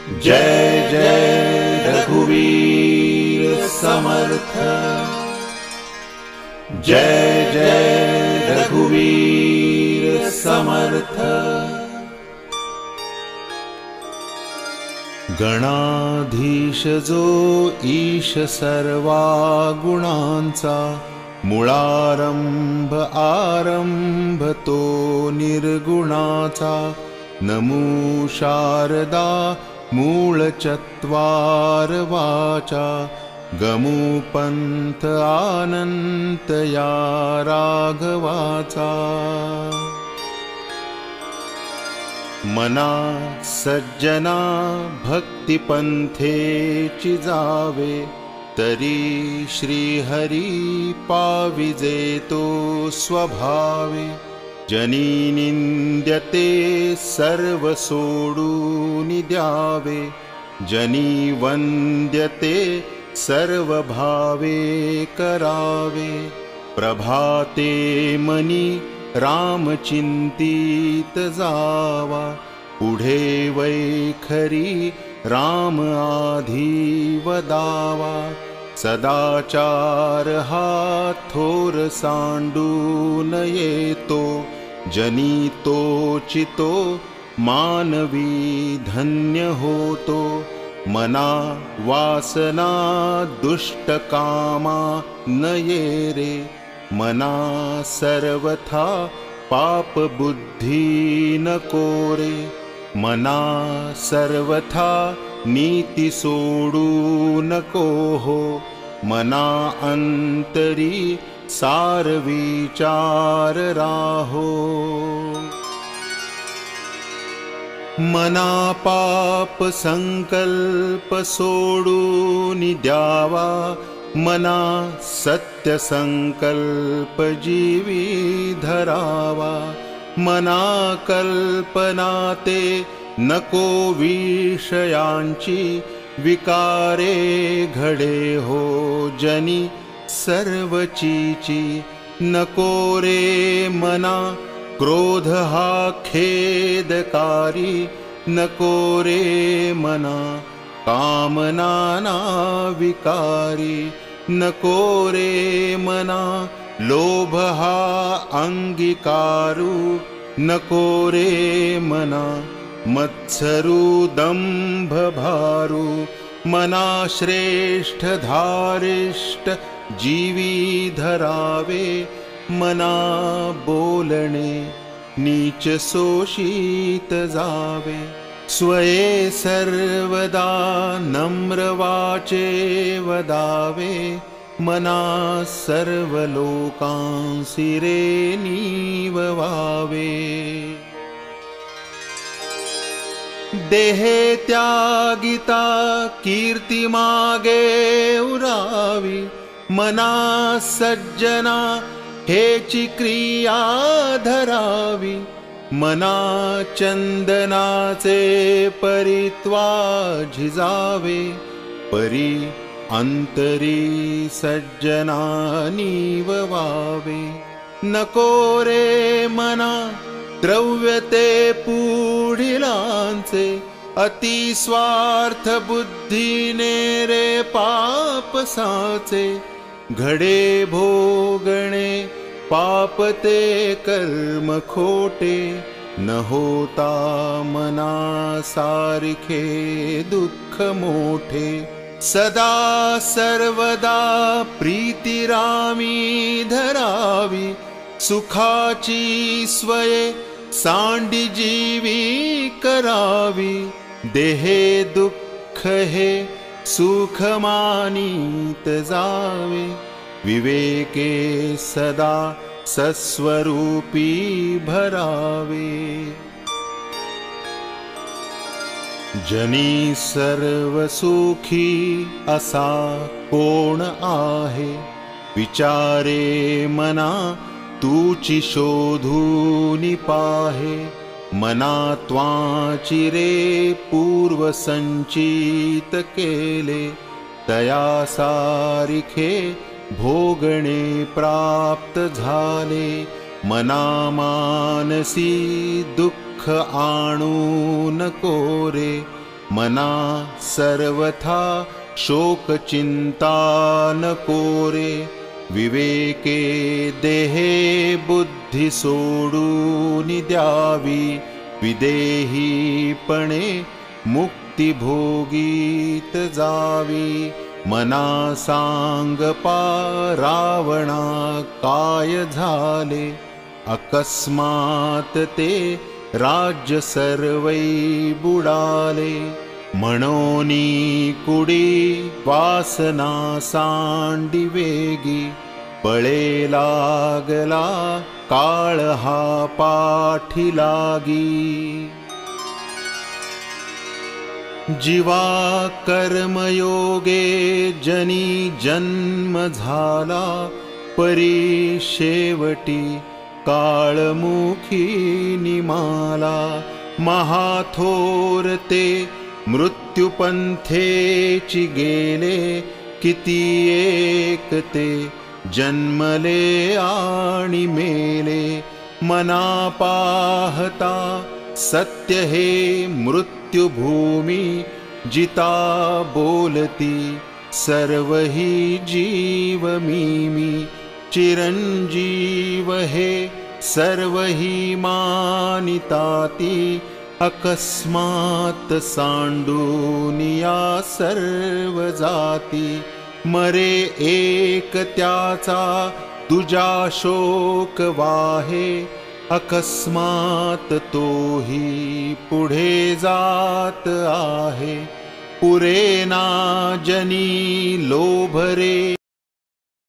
जय जय रघुवीर समर्थ। जय जय रघुवीर समर्थ। गणाधीश जो ईश सर्वा गुणांचा, मुळारंभ आरंभ तो निर्गुणाचा। नमो शारदा मूळ चत्वार वाचा, गमो पंथ आनंत या राघवाचा। मना सज्जना भक्तिपंथेची जावे, तरी श्रीहरी पाविजे तो स्वभावे। जनी निंद्यते सर्व सोडून द्यावे, जनी वंद्यते सर्व भावे करावे। प्रभाते मनी राम चिंतित जावा, पुढे वैखरी राम आधी वदावा। सदाचार हा थोर सांडून येतो, जनी तोचितो मानवी धन्य होतो। मना वासना दुष्ट कामा न ये रे, मना सर्वथा पाप बुद्धी नको रे। मना सर्वथा नीति सोडू नको हो, मना अंतरी सार विचार राहो। मना पाप संकल्प सोडून द्यावा, मना सत्य संकल्प जीवी धरावा। मना कल्पना ते नको विषयांची, विकारे घडे हो जनी सर्वचीची। नको रे मना क्रोध हा खेदकारी, नको रे मना कामना ना विकारी। नको रे मना लोभ हा अंगीकारू, नको रे मना मत्सरू दंभ भारू। मना श्रेष्ठ धारिष्ट जीवी धरावे, मना बोलणे नीच शोषित जावे। स्वये सर्वदा नम्र वाचे वदावे, मना सर्व लोकांसी रे नीववावे। देहे त्यागिता कीर्ती मागे उरावी, मना सज्जना हेची क्रिया धरावी। मना चंदनाचे परित्वा झिजावे, परी अंतरी सज्जना नीववावे। नको रे मना द्रव्यते पुढिलांचे, अति स्वार्थ बुद्धीने रे पाप साचे। घडे भोगणे पाप ते कर्म खोटे, न होता मना सारिखे दुःख मोठे। सदा सर्वदा प्रीती रामी धरावी, सुखाची स्वये सांडी जीवी करावी। देहे दुःख हे सुख मानीत जावे, विवेके सदा सस्वरूपी भरावे। जनी सर्व सुखी असा कोण आहे, विचारे मना तूची शोधून पाहे। मना त्वाची रे पूर्व संचित केले, तया सारिखे भोगणे प्राप्त झाले। मना मानसी दुःख आणू नको रे, मना सर्वथा शोक चिंता नको रे. विवेके देहे बुद्धी सोडून द्यावी. विदेहीपणे मुक्ती भोगीत जावी. मना सांगपा रावणा काय झाले. अकस्मात ते राज्य सर्वै बुडाले. म्हणोनी कुडी वासना सांडी वेगी. बळे लागला काळ हा पाठी लागी. जीवा कर्मयोगे जनी जन्म झाला. परी शेवटी काळमुखी निमाला. महाथोर ते मृत्युपंथेची गेले. किती एक ते जन्मले आणि मेले. मना पाहता सत्य हे मृत्युभूमी. जिता बोलती सर्व ही जीव मी. चिरंजीव हे सर्व ही मानिताती. अकस्मात सांडूनिया सर्व जाती. मरे एक त्याचा तुझा शोक वाहे. अकस्मात तोही पुढे जात आहे. पुरेना जनी लोभरे